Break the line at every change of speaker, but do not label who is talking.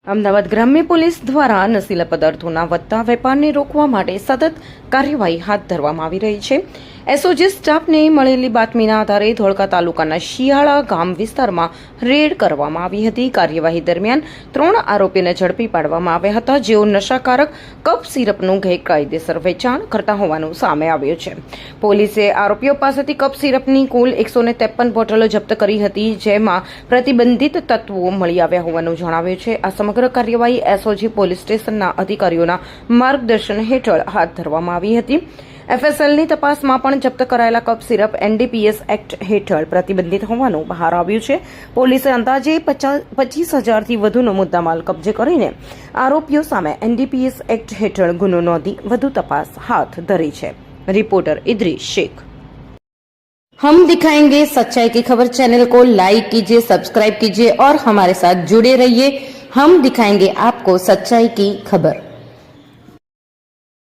અમદાવાદ ગ્રામ્ય પોલીસ દ્વારા નશીલા પદાર્થોના વધતા વેપારને રોકવા માટે સતત કાર્યવાહી હાથ ધરવામાં આવી રહી છે। એસઓજી સ્ટાફને મળેલી બાતમીના આધારે ધોળકા તાલુકાના શિયાળા ગામ વિસ્તારમાં રેડ કરવામાં આવી હતી। કાર્યવાહી દરમિયાન 3 આરોપીને ઝડપી પાડવામાં આવ્યા હતા, જેઓ નશાકારક કફ સિરપનું ગેરકાયદેસર વેચાણ કરતા હોવાનું સામે આવ્યું છે। પોલીસે આરોપીઓ પાસેથી કફ સિરપની કુલ 153 બોટલો જપ્ત કરી હતી, જેમાં પ્રતિબંધિત તત્વો મળી આવ્યા હોવાનું જણાવ્યું છે। આ સમગ્ર કાર્યવાહી એસઓજી પોલીસ સ્ટેશનના અધિકારીઓના માર્ગદર્શન હેઠળ હાથ ધરવામાં આવી હતી। એફએસએલની તપાસમાં પણ જપ્ત કરાયેલા કફ સિરપ એનડીપીએસ એક્ટ હેઠળ પ્રતિબંધિત હોવાનું બહાર આવ્યું છે। પોલીસે અંદાજે 25,000થી વધુનો મુદ્દામાલ કબજે કરીને આરોપીઓ સામે એનડીપીએસ એક્ટ હેઠળ ગુનો નોંધી વધુ તપાસ હાથ ધરી છે। रिपोर्टर इद्रीस शेख। हम दिखाएंगे सच्चाई की खबर चैनल को लाइक कीजिए, सब्सक्राइब कीजिए और हमारे साथ जुड़े रहिए। हम दिखाएंगे आपको सच्चाई की खबर।